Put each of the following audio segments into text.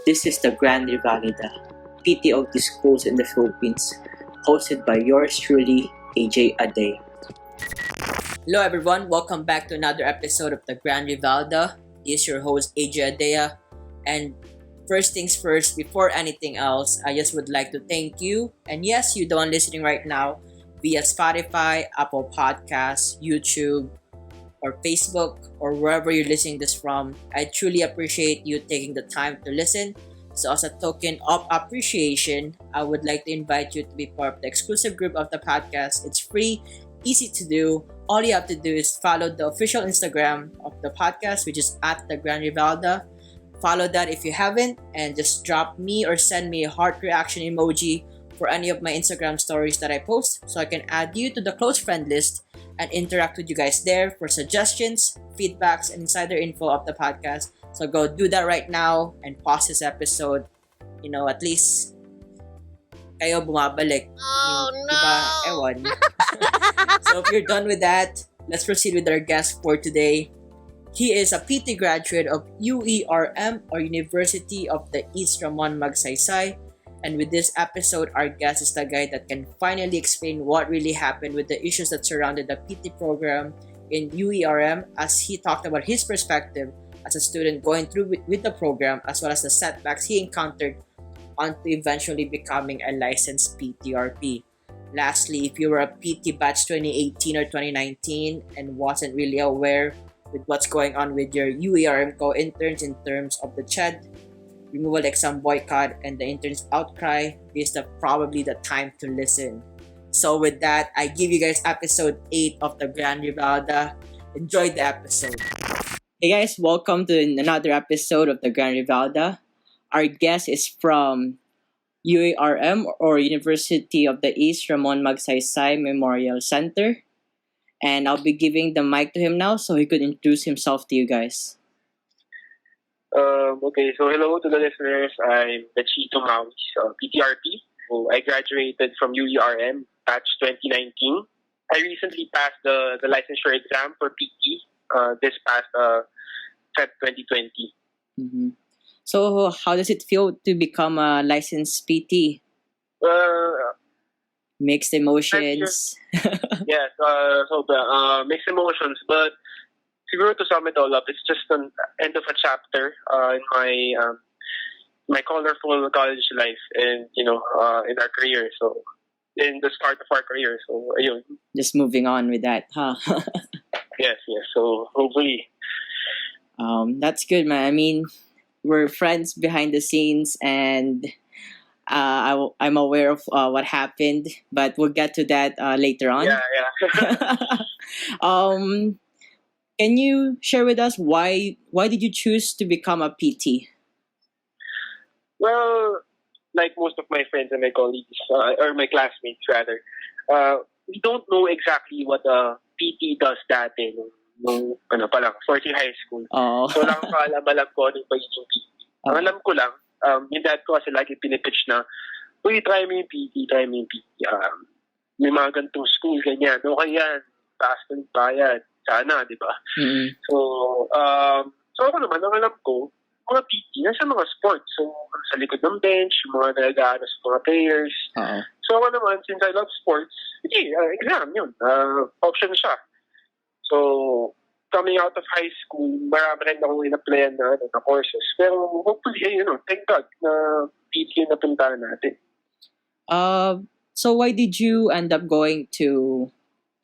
This is the Grand Revalida, PTO to schools in the Philippines, hosted by yours truly, AJ Ade. Hello everyone, welcome back to another episode of the Grand Revalida. This is your host, AJ Adea. And first things first, before anything else, I just would like to thank you. And yes, you the one listening right now via Spotify, Apple Podcasts, YouTube, or Facebook, or wherever you're listening this from. I truly appreciate you taking the time to listen. So as a token of appreciation, I would like to invite you to be part of the exclusive group of the podcast. It's free, easy to do. All you have to do is follow the official Instagram of the podcast, which is at the Grand Revalida. Follow that if you haven't, and just drop me or send me a heart reaction emoji for any of my Instagram stories that I post, so I can add you to the close friend list and interact with you guys there for suggestions, feedbacks, and insider info of the podcast. So go do that right now and pause this episode. At least kayo bumabalik. Oh no! Diba? Ewan. So if you're done with that, let's proceed with our guest for today. He is a PT graduate of UERM, or University of the East Ramon Magsaysay. And with this episode, our guest is the guy that can finally explain what really happened with the issues that surrounded the PT program in UERM, as he talked about his perspective as a student going through with the program, as well as the setbacks he encountered until eventually becoming a licensed PTRP. Lastly, if you were a PT batch 2018 or 2019 and wasn't really aware with what's going on with your UERM Co-interns in terms of the CHED, removal exam boycott, and the interns outcry, this is probably the time to listen. So with that, I give you guys episode 8 of the Grand Revalida. Enjoy the episode. Hey guys, welcome to another episode of the Grand Revalida. Our guest is from UERM, or University of the East Ramon Magsaysay Memorial Center. And I'll be giving the mic to him now so he could introduce himself to you guys. Okay, so hello to the listeners. I'm Chito Mawis, PTRP. So I graduated from UERM batch 2019. I recently passed the licensure exam for PT this past Feb 2020. Mm-hmm. So how does it feel to become a licensed PT? Mixed emotions. Yes, so the mixed emotions, but siguro to sum it all up, it's just an end of a chapter in my colorful college life, and in our career. So in the start of our career. So ayun. Just moving on with that, huh? Yes. So hopefully. That's good, man. I mean, we're friends behind the scenes, and I'm aware of what happened, but we'll get to that later on. Yeah. Can you share with us why did you choose to become a PT? Well, like most of my friends and my colleagues, or my classmates rather, we don't know exactly what a PT does dati nung fourth year high school. Oh. So lang alam ko anong pagiging PT. Ang alam ko lang, yung dad ko kasi lagi pinipitch na, uy, try mo yung PT. May mga ganitong school, ganyan. Okay yan, taas ng bayad. Sana, di ba? Mm-hmm. So ako naman, ang alam ko, mga PT, nasa mga sports. So, sa likod ng bench, yung mga nagagaano sa mga players. Uh-huh. So ako naman, since I love sports, exam yun. Option siya. So, coming out of high school, marami rin akong in-applyan na courses. Pero hopefully, thank God na PT yung napuntahan natin. So why did you end up going to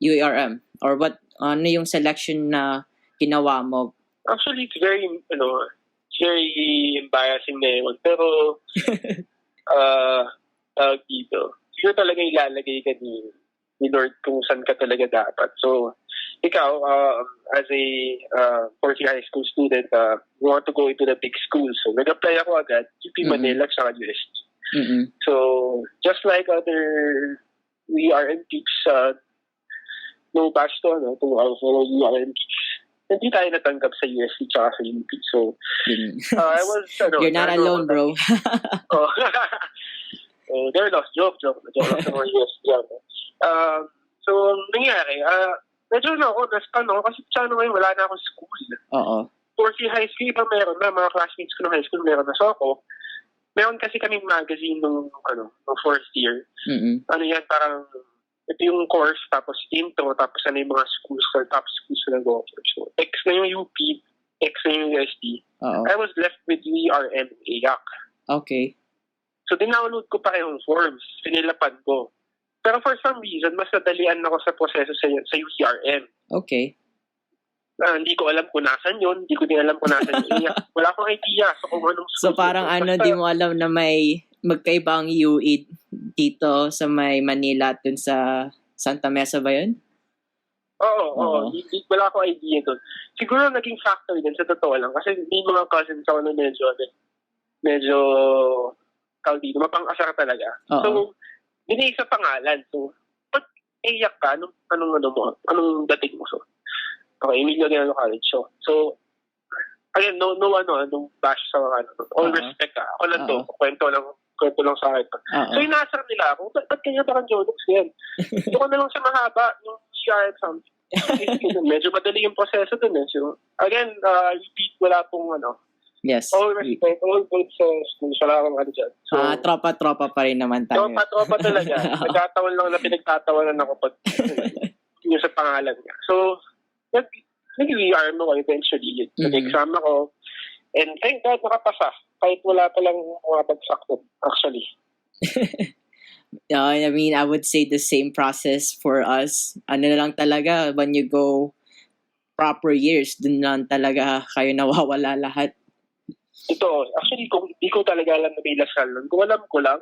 UERM? Or ano yung selection na ginawa mo? Actually, it's very embarrassing na yun. Pero, dito, siguro talaga ilalagay ka ni Lord kung saan ka talaga dapat. So, ikaw, as a fourth year high school student, you want to go into the big school. So, nag-apply ako agad, UP Manila at saka UST. Mm-hmm. So, just like other UERM peeps, no batch to our fellow UERM peeps, hindi tayo natanggap sa UST tsaka sa UP. So, I was, You're not alone, bro. So, they're lost. Joke lang sa mga UST. So, nangyari, medyo na-stun ako kasi tsaka ngayon wala na akong school. Oo. Fourth year high school, iba meron na, mga classmates ko ng high school meron na. So ako, meron kasi kaming magazine nung fourth year. Mm-mm. Ano yan, parang ito yung course, tapos intro, tapos ano yung mga schools or top schools na nag-offer. So, X na yung UP, X na yung USD. Oo. I was left with UERM AYAC. Okay. So, dinownload ko pa yung forms. Sinilapan ko. Pero for some reason, mas nadalian ako sa proseso sa UERM. Okay. Hindi ko alam kung nasan yun. Hindi ko din alam kung nasan yun. Wala akong idea kung anong So school parang yun. ano, Basta, di mo alam na may magkaibang UE dito sa may Manila at dun sa Santa Mesa ba yun? Oo. Wala akong idea doon. Siguro naging factor din sa totoo lang. Kasi may mga cousins ako na medyo tawag dito, mapang-asar talaga. Oo. So, hindi sa pangalan. So, pag iyak ka, anong dating mo? So, okay, Emilio Ginano College. So, again, no bash sa mga all respect ka. Ako lang to, kwento lang sa akin. So, inasar nila ako, ba't kanya parang Jodox yan? Ito ko na lang sa mahaba, yung CR something. Medyo madali yung proseso dun eh. So, again, repeat, wala pong Yes. all respect, all good sa school. Wala akong dyan. So, tropa pa rin naman tayo. tropa talaga. Nagtatawan lang na pinagtatawanan ako pag yung sa pangalan niya. So, nag-UERM ako eventually. Nag-exam ako. And thank God, nakapasa. Kahit wala palang mga bagsak doon, actually. I mean, I would say the same process for us. Ano na lang talaga, when you go proper years, dun lang talaga kayo nawawala lahat. Ito, actually, kung hindi ko talaga alam na may lasal nun, kung alam ko lang,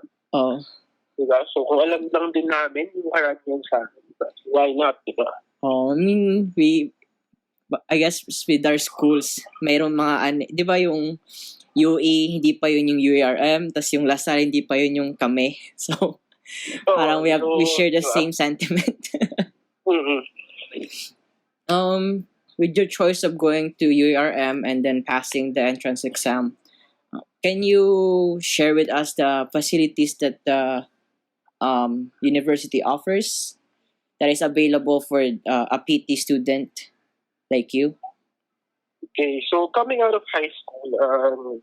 diba? So, kung alam lang din namin, yung karamihan sa akin, diba? Why not, diba? I mean, I guess with our schools, mayroon mga, di ba yung UE, hindi pa yun yung UERM, tas yung Lasal, hindi pa yun yung kami. So, parang we share the same sentiment. With your choice of going to UERM and then passing the entrance exam, can you share with us the facilities that the university offers that is available for a PT student like you? Okay, so coming out of high school,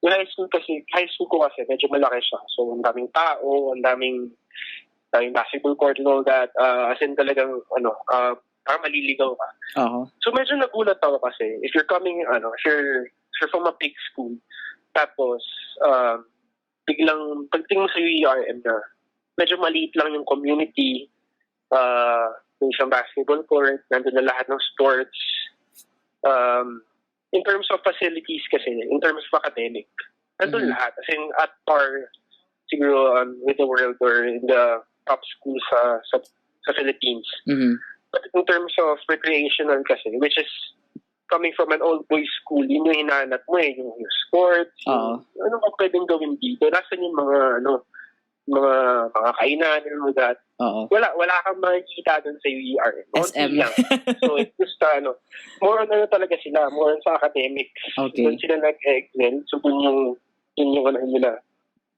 yung high school ko kasi medyo malaki siya. So, ang daming tao, ang daming basketball court and all that. As in talagang, parang maliligaw ka. So, medyo nagulat ako kasi if you're coming, if you're from a big school, tapos, biglang, pagtingin mo sa UERM na, medyo maliit lang yung community, yung isang basketball court, nandun na lahat ng sports. In terms of facilities kasi, in terms of academic, nandun lahat. As in, at par, siguro, with the world or in the top schools sa Philippines. But in terms of recreational kasi, which is coming from an old boys school, yun yung hinahanap mo yung sports, ano ka pwedeng gawin dito? Nasaan yung mga kainan and all that. Wala kang makikita dun sa UERM. SM. So it's just, more on talaga sila, more on sa academics. Okay. Doon sila nag-excel. So yun yung nila.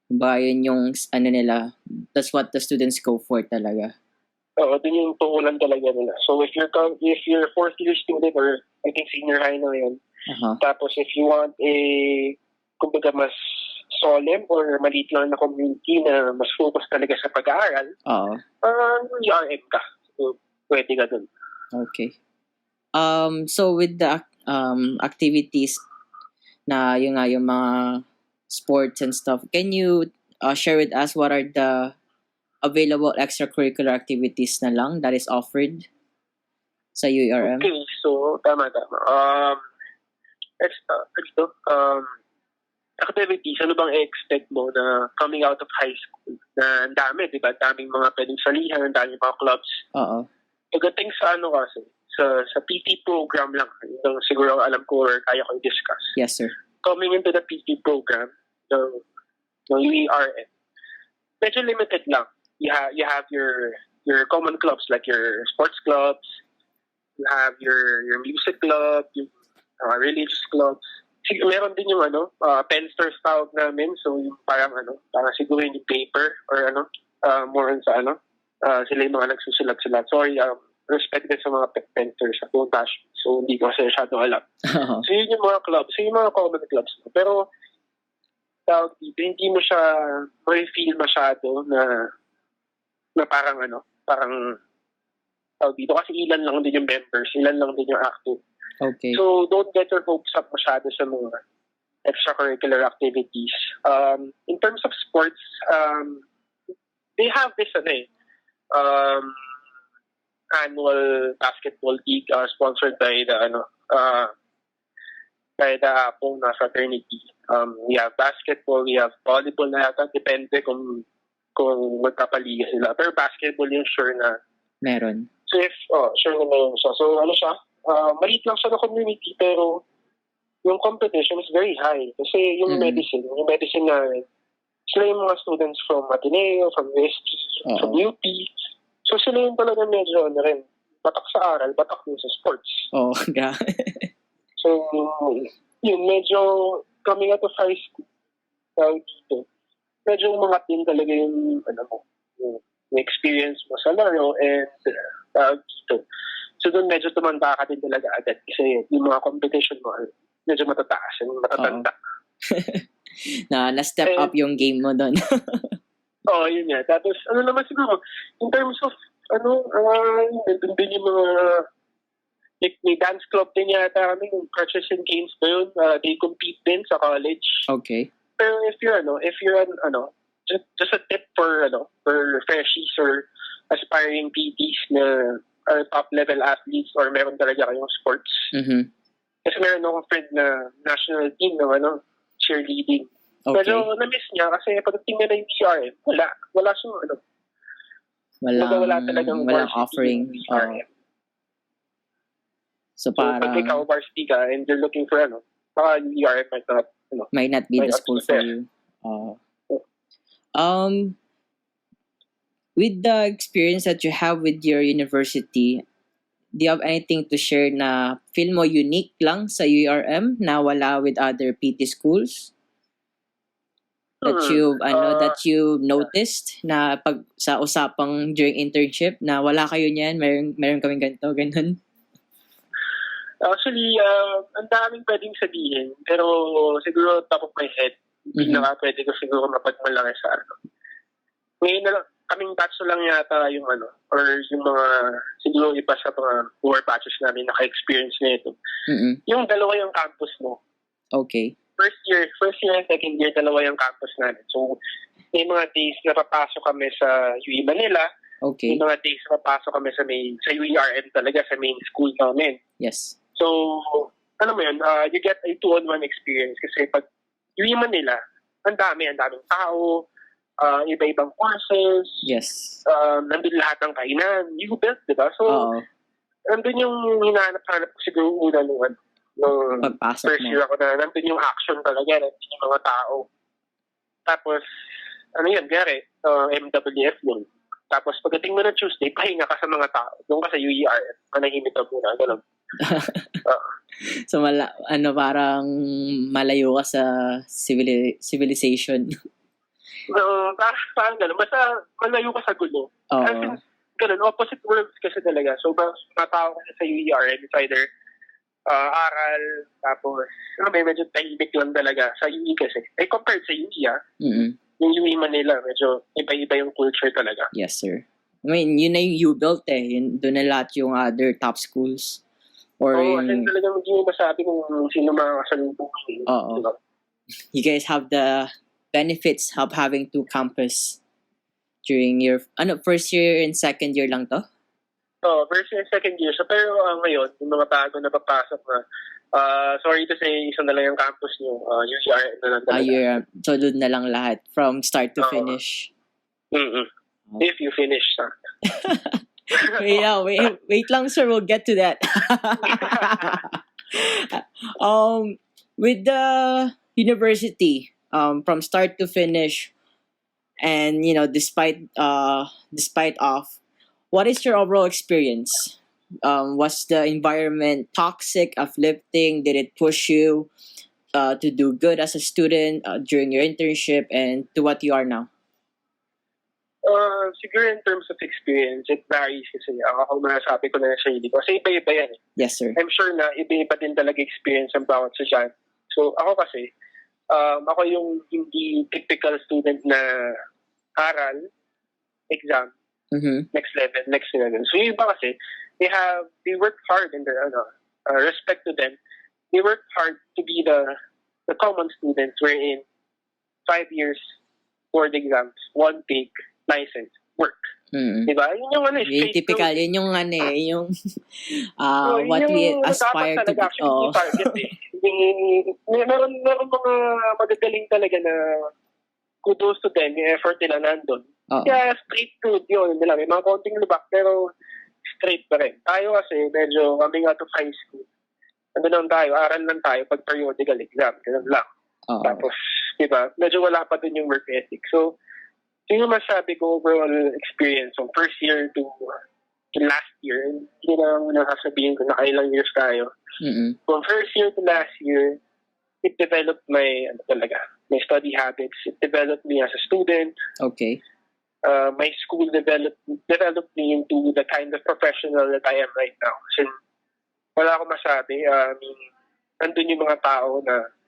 Yun yung nila, that's what the students go for talaga. Oo, dun yung tungulan talaga nila. So if you're fourth year student or I think senior high na yun, tapos if you want kumbaga mas solemn or maliit lang na community na mas focus talaga sa pag-aaral, UERM ka. So, pwede ka dun. Okay. So with the activities na yung mga sports and stuff, can you share with us what are the available extracurricular activities na lang that is offered sa UERM? Okay, so tama. Activities, ano bang i-expect mo na coming out of high school? Na ang dami, di ba? Daming mga pwedeng salihan, ang daming mga clubs. Pagdating sa kasi, sa PT program lang, yung siguro alam ko or kaya ko i-discuss. Yes, sir. Coming into the PT program, ng UERM, medyo limited lang. You have your common clubs like your sports clubs, you have your music club, yung religious clubs. Meron din yung pensters tawag namin, so yung parang siguro yung paper or more on sa sila yung mga nagsusulat-sulat. Sorry, respect din sa mga pensters, don't bash. So hindi ko kasi masyado alam. So yun yung mga clubs, so yung mga common clubs. Pero tawag dito, hindi mo siya may feel masyado na parang parang tawag dito kasi ilan lang din yung members, ilan lang din yung active. Okay. So don't get your hopes up masyado sa mga extracurricular activities. In terms of sports, they have this annual basketball league sponsored by the Apong fraternity. We have basketball, we have volleyball na yata, depende kung magpapaliga sila. Pero basketball yung sure na Meron. so sure na meron siya. So siya, maliit lang siya na community pero yung competition is very high. Kasi yung medicine na sila yung mga students from Ateneo, from UST, from UP. So sila yung talaga medyo batak sa aral, batak din sa sports. So, yun, medyo coming out of high school, dito, medyo umangat din talaga yung experience mo sa laro and dito. So, doon medyo tumanda ka din talaga agad kasi yung mga competition mo, medyo matataas and matatanda. Na-step up yung game mo doon. Yun nga. Tapos, naman siguro, in terms of, nandun din yung mga may dance club din yata kami, yung crutches and canes ba yun? They compete din sa college. Okay. Pero if you're just a tip for freshies or aspiring PTs na are top level athletes or meron talaga kayong sports. Mm-hmm. Kasi meron akong friend na national team na cheerleading. Okay. Pero na-miss niya kasi pagdating na yung UERM, wala siyang walang offering. So pag ikaw varsity ka and you're looking for baka UERM might not be the school for you. With the experience that you have with your university, do you have anything to share na feel mo unique lang sa UERM na wala with other PT schools? That you noticed na pag sa usapang during internship na wala kayo niyan, meron kaming ganito, ganun? Actually, ang daming pwedeng sabihin, pero siguro top of my head, hindi na pwede ko siguro mapagmalaki sa Ngayon na lang, kaming batch lang yata yung or yung mga, siguro iba sa mga lower batches namin naka-experience na ito. Mm-hmm. Yung dalawa yung campus mo. Okay. First year and second year, dalawa yung campus namin. So, may mga days na papasok kami sa UE Manila. Okay. May mga days na papasok kami sa UERM talaga, sa main school namin. Yes. So, mo yun, you get a 2-on-1 experience kasi pag UE Manila, ang daming tao, iba-ibang courses. Yes. Nandun lahat ng kainan. You built, di ba? So, nandun yung hinahanap-hanap ko siguro una nung pagpasok first year ako na nandun yung action talaga, nandun yung mga tao. Tapos, gari, MWF yun. Tapos pagdating mo ng Tuesday, pahinga ka sa mga tao. Doon ka sa UERM, manahimik ka muna, gano'n. So, parang malayo ka sa civilization. Parang gano'n. Basta malayo ka sa gulo. Kasi gano'n, opposite worlds kasi talaga. So, mga tao kasi sa UERM, it's either aral, tapos medyo tahimik lang talaga sa UE kasi. Compared sa UE, yung UE Manila, medyo iba-iba yung culture talaga. Yes, sir. I mean, yun na yung U-Built doon na lahat yung other top schools. Kasi talagang hindi mo masabi kung sino mga kasalubong. Diba? You guys have the benefits of having two campus during your, first year and second year lang to? First and second year. So, pero ngayon, yung mga bago na papasok na, sorry to say, isa na lang yung campus nyo. UERM na lang talaga. So, doon na lang lahat, from start to finish. If you finish, wait lang, sir. We'll get to that. With the university, from start to finish, and, despite of, what is your overall experience? Was the environment toxic, uplifting? Did it push you to do good as a student during your internship and to what you are now? Siguro in terms of experience, it varies kasi ako masasabi ko na sa sarili ko. Kasi iba-iba yan. Yes, sir. I'm sure na iba-iba din talaga experience ang bawat estudyante. So ako kasi, Ako yung hindi typical student na aral, exam, next level. So yung iba kasi, they work hard in their, respect to them, they work hard to be the common students wherein 5 years, board exams, one take, license, work. Diba? Yun yung Yung typical, yun yung yung what yun we yung aspire to dapat talaga be. actually yung target eh. Meron mga magagaling talaga na kudos to them, yung effort nila nandun. Kaya straight to yun nila. May mga konting lubak pero straight pa rin. Tayo kasi medyo coming out of high school. Ano lang tayo, aral lang tayo pag periodical exam. Ganun lang. Tapos, diba, medyo wala pa dun yung work ethic. So, yung masabi ko overall experience from first year to last year, hindi na sasabihin ko na kailang years tayo. From first year to last year, it developed my study habits. It developed me as a student. Okay. My school developed me into the kind of professional that I am right now. Kasi wala akong masabi. Nandun yung mga tao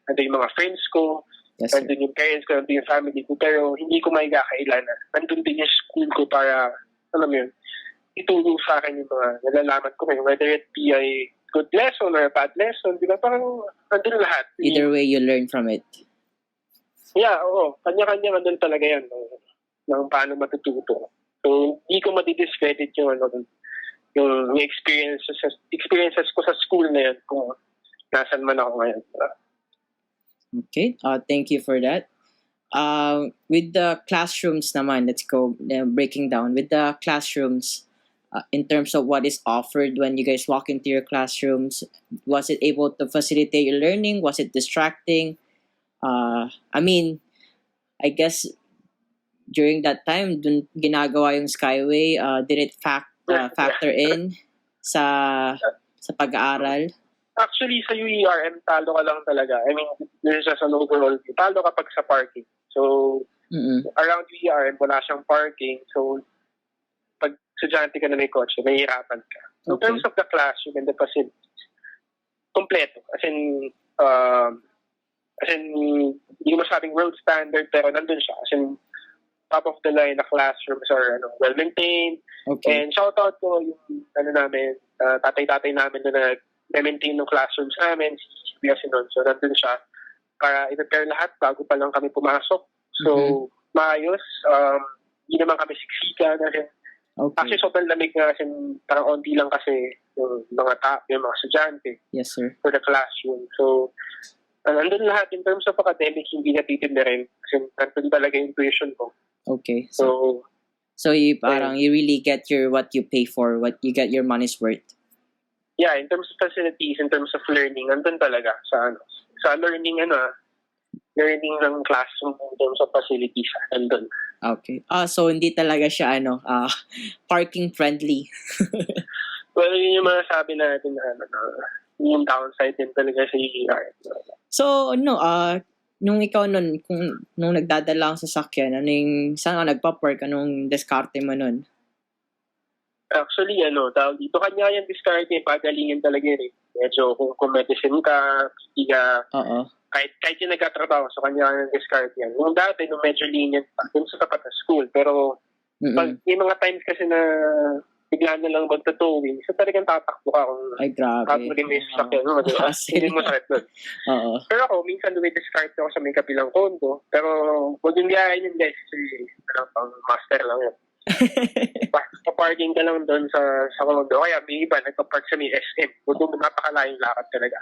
nandun yung mga friends ko, nandun yung parents ko, nandun yung family ko, pero hindi ko may kakailanan. Nandun din yung school ko para, alam mo yun, itulong sa akin yung mga nalalaman ko ngayon, whether it be a good lesson or a bad lesson, di ba? Parang nandun lahat. Either way, you learn from it. Yeah, oo. Kanya-kanya nandun talaga yan ng paano matututo. So, hindi ko madi-discredit yung experiences ko sa school na yan kung nasan man ako ngayon. Okay, thank you for that. With the classrooms naman, let's go breaking down. With the classrooms, in terms of what is offered when you guys walk into your classrooms, was it able to facilitate your learning? Was it distracting? I guess during that time, dun ginagawa yung Skyway, did it factor in sa pag-aaral? Actually, sa UERM, talo ka lang talaga. I mean, there's just an overall, talo kapag sa parking. So, around UERM, wala siyang parking. So, pag estudyante ka na may kotse, mahihirapan ka. In terms of the classroom and the facilities, kompleto. As in, hindi ko masabing world standard, pero nandun siya. As in, top of the line na classrooms are well-maintained. Okay. And shoutout ko yung tatay-tatay namin na maintain ng classrooms namin, si nun. So, nandun siya para i-prepare lahat bago pa lang kami pumasok. So, maayos. Hindi naman kami siksikan. Actually, sobrang lamig nga kasi parang onti lang kasi yung mga estudyante. Yes, sir. For the classroom. So, nandun lahat in terms of academic, hindi natitindi rin. Kasi nandun talaga yung tuition ko. Okay. So you really get what you pay for, what you get your money's worth. Yeah, in terms of facilities, in terms of learning, nandun talaga sa learning ng classroom in terms of facilities, nandun. Okay. So hindi talaga siya parking friendly. Well, yun yung masasabi natin yung downside din talaga sa UER. So nung ikaw nung nagdadala ang sasakyan, saan ka nagpa-park, anong diskarte mo nun? Actually, tawag dito, kanya yung discard pagalingin talaga yun eh. Medyo kung medicine ka, hindi ka, kahit yung nagkatrabaho, so kanya yung discard yan. Nung dati, medyo lenient pa, dun sa tapat na school. Pero, pag may mga times kasi na bigla na lang magta-towing, so talagang tatakbo ka kung grabe. May sasakyan mo, diba? Hindi mo sakit nun. Pero ako, minsan may discard ako sa may kapilang kondo, pero huwag yung gayahin yun guys, kasi pang master lang yun. Parking ka lang doon sa kondo. Kaya may iba, nagpa-park sa may SM. Huwag mo napakalayong lakad talaga.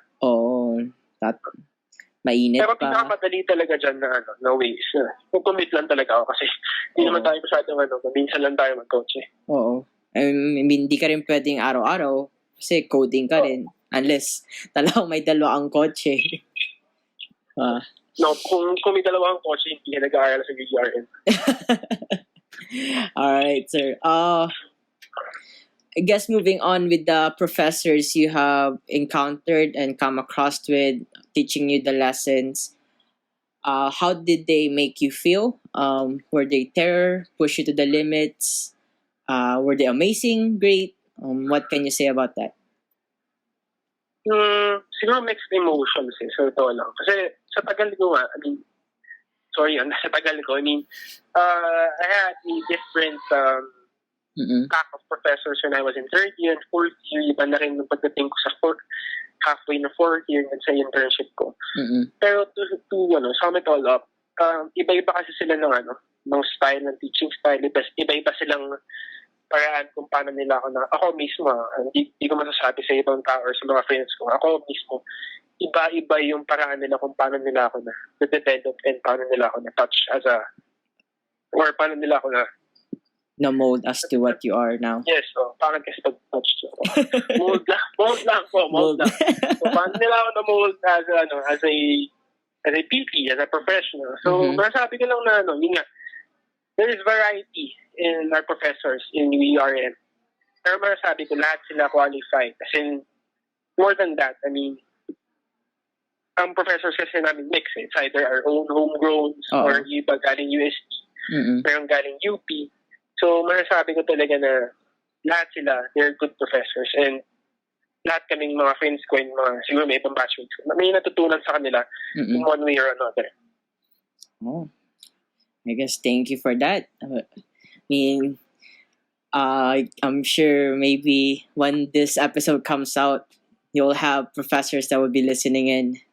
Mainit pero pa. Pero pinakamadali talaga dyan na ways. Commute lang talaga ako kasi hindi naman tayo masyadong minsan lang tayo mag-coach eh. Oo. Hindi ka rin pwedeng araw-araw kasi coding ka rin. Unless talagang may dalawang kotse. No, kung may dalawang kotse, hindi ka nag-aaral sa UERM. Alright, sir. I guess moving on with the professors you have encountered and come across with teaching you the lessons, how did they make you feel? Were they terror, push you to the limits? Were they amazing, great? What can you say about that? Siguro mixed emotions sa ito lang. Kasi sa tagal ko nga, sa tagal ko, I had a different pack of professors when I was in third year and fourth year. Iba na rin nung pagdating ko sa halfway na fourth year sa internship ko. Pero to sum it all up, iba-iba kasi sila ng style, ng teaching style. Iba-iba silang paraan kung paano nila ako mismo, hindi ko masasabi sa ibang tao or sa mga friends ko. Ako mismo, iba-iba yung paraan nila kung paano nila ako na-develop and paano nila ako na-touch or paano nila ako mold as to what you are now. Yes, parang kasi pag-touch mold lang. So, paano nila ako na-mold as a PT, as a professional. So, masasabi ko lang yun nga, there is variety in our professors in UERM. Pero masasabi ko, lahat sila qualified. As in, more than that, ang professors kasi namin mix. It's either our own homegrown or iba galing UST, mayroong galing UP. So, masasabi ko talaga na lahat sila, they're good professors. And lahat kaming mga friends ko and siguro may ibang batchmates ko, may natutunan sa kanila in one way or another. Oh, I guess thank you for that. I'm sure maybe when this episode comes out, you'll have professors that will be listening in.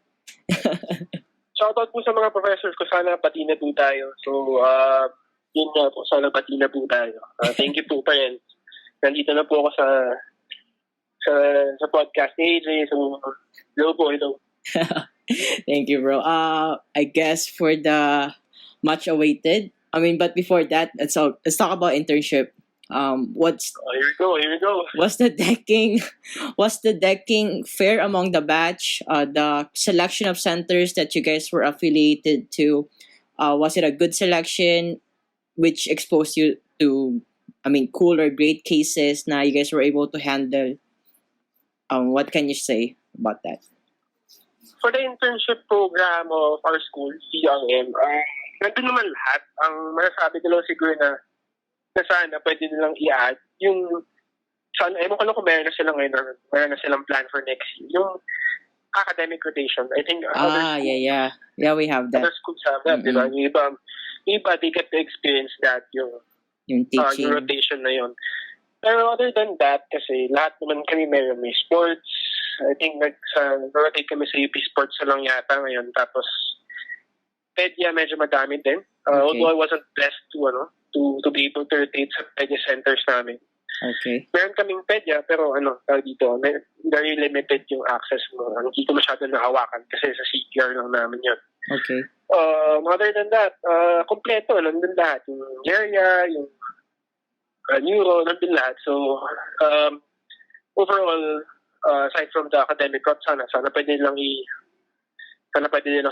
Shoutout po sa mga professors ko. Sana pati na po tayo. So, yun nga po. Sana pati na po tayo. Thank you po, parents. Nandito na po ako sa podcast ni AJ. So, hello po, hello. Thank you, bro. I guess for the much awaited, but before that, let's talk about internship. Here we go. Was the decking fair among the batch? The selection of centers that you guys were affiliated to, was it a good selection which exposed you to, cool or great cases na you guys were able to handle? What can you say about that? For the internship program of our school, UERM, nandun naman lahat. Ang masasabi ko lang siguro na sana pwede nilang i-add yung ewan ko lang kung meron na silang ngayon or meron na silang plan for next year. Yung academic rotation. I think yeah, we have that. Other schools have that, di ba? Yung iba, they get to experience that, yung teaching. Yung rotation na yun. Pero other than that, kasi lahat naman kami meron may sports. I think rotate kami sa UP Sports na lang yata ngayon. Tapos, pedya medyo madami din. Although I wasn't blessed to be able to rotate sa pedya centers namin. Okay. Meron kaming pedya, pero dito, very limited yung access mo. Hindi ko masyado nahawakan kasi sa CPR lang namin yun. Okay. Other than that, kompleto, nandun lahat. Yung area, yung neuro, nandun lahat. So, overall, aside from the academic route, sana pwede nilang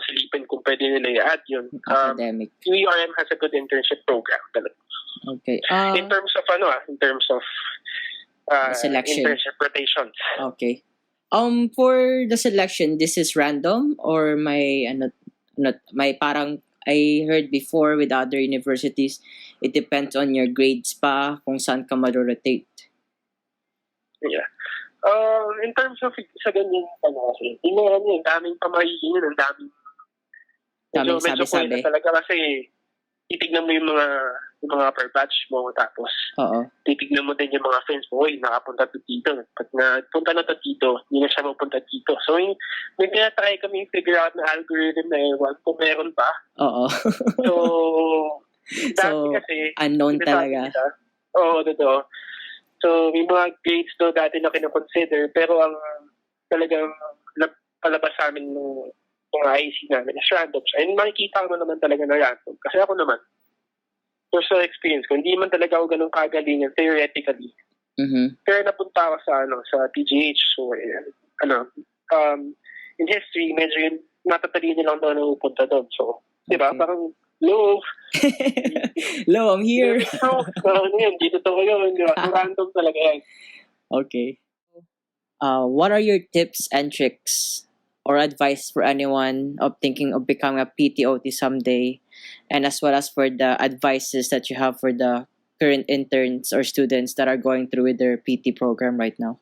silipin kung pwede nila i-add yun. Academic. UERM has a good internship program talaga. Okay. In terms of selection. Internship rotations. Okay. For the selection, this is random or may parang I heard before with other universities, it depends on your grades pa kung saan ka ma-rotate. Yeah. In terms of sa ganyan kasi, ang daming pamahiin, ang daming sabi-sabi. Talaga kasi titignan mo yung mga per batch mo, tapos titignan mo din yung mga friends mo, nakapunta to dito. Pag napunta na to dito, hindi na siya mapunta dito. So, may tinatry kami figure out na algorithm na ewan kung meron pa. So, dati kasi, unknown talaga. Oo, totoo. So, may mga grades to dati na kinoconsider, pero ang talagang palabas sa amin ng IC namin is random. And makikita mo naman talaga na random. Kasi ako naman, personal experience ko, hindi man talaga ako ganun kagalingan theoretically. Pero napunta ako sa PGH. So, in history, medyo yung natatalino lang daw na upunta doon. So, di ba? Parang, hello, I'm here. Dito to kayo. Random talaga yan. Okay. What are your tips and tricks or advice for anyone thinking of becoming a PTOT someday, and as well as for the advices that you have for the current interns or students that are going through with their PT program right now?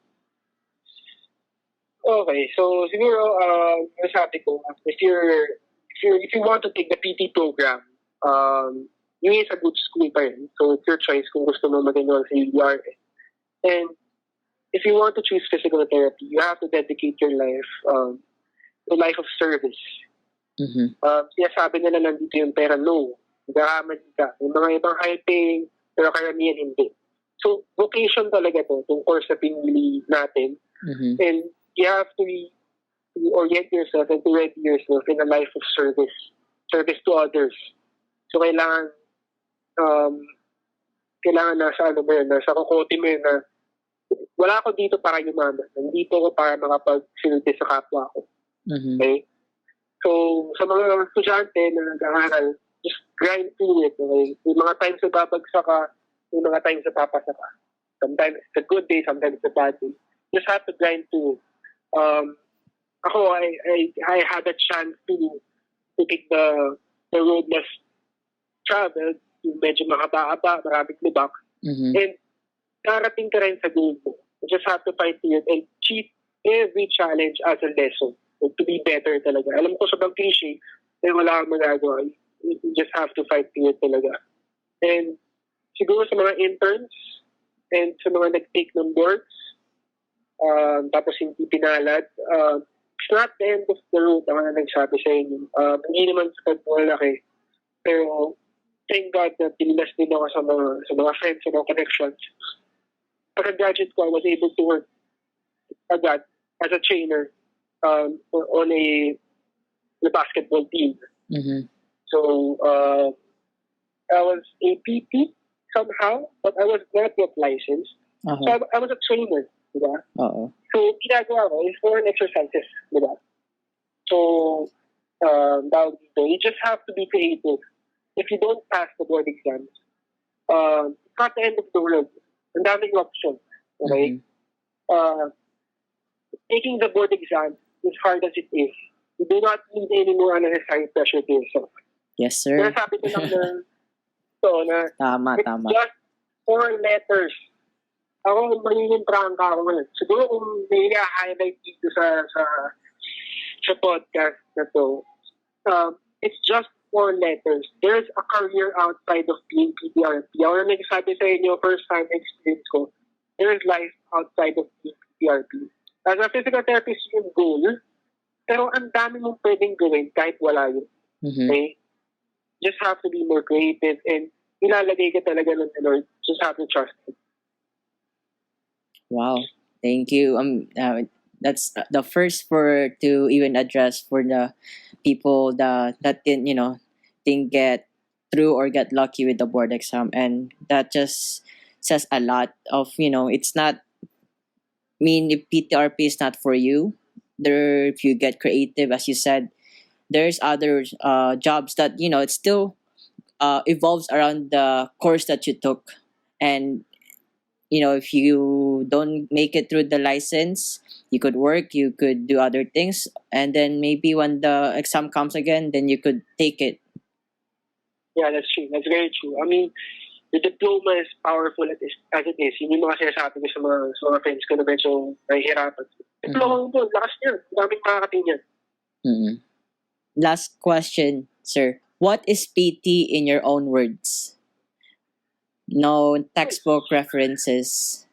Okay, so siguro, sabi ko, if you're if you want to take the PT program, UA is a good school pa rin. So it's your choice kung gusto mo mag-enroll sa UERM. And if you want to choose physical therapy, you have to dedicate your life to life of service. Sinasabi nila lang dito yung pera, no. Nagkakamali ka. Yung mga ibang high paying, pero karamihan hindi. So, vocation talaga to, itong course na pinili natin. And you have to orient yourself and to ready yourself in a life of service. Service to others. So, kailangan nasa nasa kokote mo yun na wala ako dito para yumaman. Nandito ako para makapag-silbi sa kapwa ko. Okay? So, sa mga estudyante na nag-aaral, just grind through it. Okay? May mga times na babagsak ka, may mga times na papasa ka. Sometimes it's a good day, sometimes it's a bad day. Just have to grind through it. Ako, I had a chance to take the road less traveled, yung medyo mahaba-haba, maraming lubak. And darating ka rin sa goal mo. You just have to fight through it and treat every challenge as a lesson. To be better talaga. Alam ko sobrang cliche, eh wala kang magagawa. You just have to fight through it talaga. And siguro sa mga interns and sa mga nag-take ng boards, tapos hindi pinalad, it's not the end of the road ako na nagsabi sa inyo. Hindi naman sa pagmalaki. Pero thank God na pinilas din ako sa mga friends, sa mga connections. Pagka-graduate ko, I was able to work agad as a trainer on the basketball team. So I was a PT somehow, but I was not yet licensed. So I was a trainer, diba? So ginagawa ko is foreign exercises, diba? So you just have to be creative. If you don't pass the board exams, it's not the end of the world. Ang daming options, okay? Taking the board exam, as hard as it is, you do not need any more unnecessary pressure to yourself. Yes, sir. Kaya sabi ko lang na Tama. just 4 letters. Ako, magiging prangka ako ngayon. Siguro kung may highlight dito sa podcast na to, it's just 4 letters. There's a career outside of being PTRP. Ako na nagsabi sa inyo, first time experience ko, there's life outside of being PTRP. As a physical therapist, yung goal, pero ang dami mong pwedeng gawin kahit wala yun. Okay? Just have to be more creative and ilalagay ka talaga ng Lord. Just have to trust Him. Wow. Thank you. That's the first to even address for the people that didn't get through or get lucky with the board exam, and that just says a lot of it's not. If PTRP is not for you, if you get creative, as you said, there's other jobs that it still evolves around the course that you took, and if you don't make it through the license, you could work, you could do other things, and then maybe when the exam comes again, then you could take it. Yeah, that's true. That's very true. I mean, the diploma is powerful as it is. Yun yung mga sinasabi ko sa mga friends ko na medyo nahihirapan. Diploma mo, lakas niya. Daming makakating yan. Last question, sir. What is PT in your own words? No textbook references.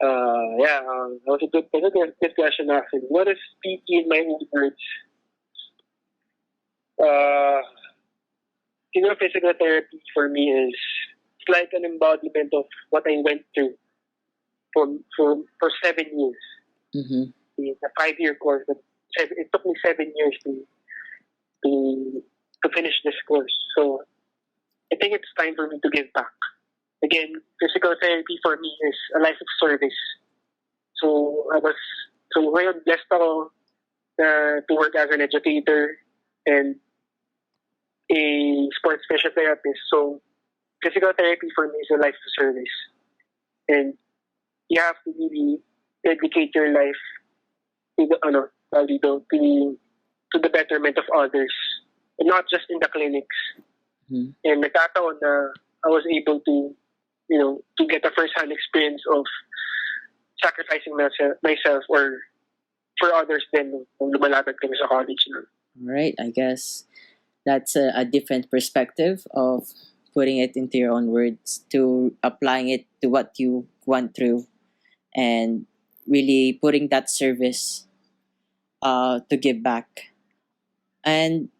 That was a good question actually. What is PT in my own words? Physical therapy for me is it's like an embodiment of what I went through for 7 years. It's a 5-year course, but it took me 7 years to finish this course. So I think it's time for me to give back. Again, physical therapy for me is a life of service. So ngayon blessed ako to work as an educator and a sports physiotherapist. So physical therapy for me is a life of service. And you have to really dedicate your life to the betterment of others. And not just in the clinics. And nagkataon na I was able to get a first-hand experience of sacrificing myself or for others then nung lumalapit kami sa college na. Right, I guess that's a different perspective of putting it into your own words, to applying it to what you went through, and really putting that service to give back. And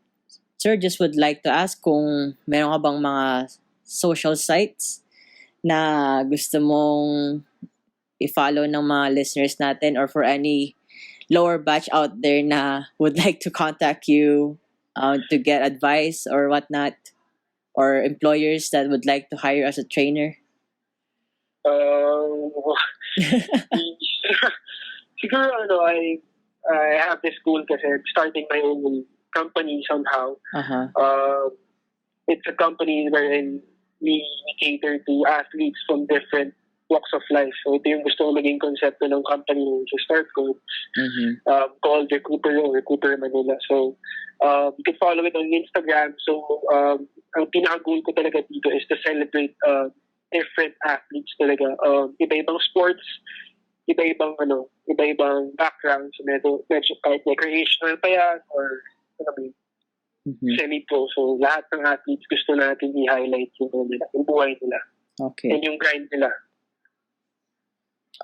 sir, just would like to ask kung meron ka bang mga social sites na gusto mong i-follow ng mga listeners natin, or for any lower batch out there na would like to contact you to get advice or whatnot, or employers that would like to hire as a trainer? Uh, siguro I have this goal kasi starting my own company somehow. Uh-huh. It's a company wherein we cater to athletes from different walks of life. So ito yung gusto ko maging konsepto ng company sa start ko, called Recruiter Manila. So you can follow it on Instagram. So ang pinaka-goal ko talaga dito is to celebrate different athletes talaga. Iba-ibang sports, iba-ibang backgrounds. Medyo kahit recreational pa yan or semi-pro. So lahat ng athletes gusto natin i-highlight yung buhay nila. Okay. And yung grind nila.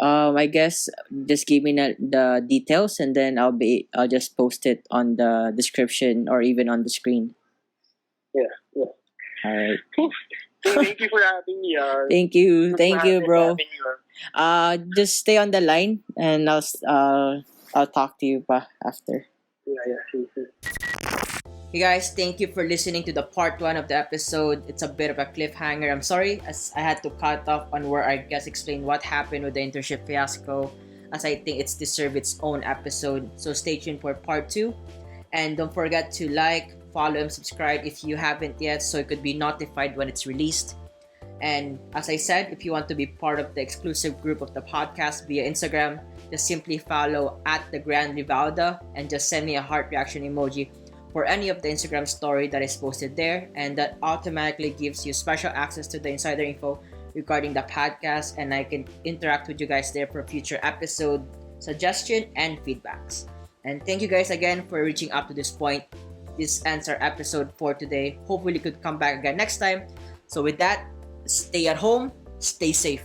I guess just give me the details, and then I'll just post it on the description or even on the screen. Yeah. All right. Thank you for having me. Thank you, bro. Having you, Just stay on the line, and I'll talk to you pa after. Yeah. See. Hey guys, thank you for listening to the part 1 of the episode. It's a bit of a cliffhanger. I'm sorry as I had to cut off on where our guest explained what happened with the internship fiasco, as I think it's deserved its own episode. So stay tuned for part 2. And don't forget to like, follow, and subscribe if you haven't yet, so you could be notified when it's released. And as I said, if you want to be part of the exclusive group of the podcast via Instagram, just simply follow at the Grand Revalida and just send me a heart reaction emoji for any of the Instagram story that is posted there, and that automatically gives you special access to the insider info regarding the podcast, and I can interact with you guys there for future episode suggestion and feedbacks. And thank you guys again for reaching up to this point. This ends our episode for today. Hopefully you could come back again next time. So with that, stay at home, stay safe.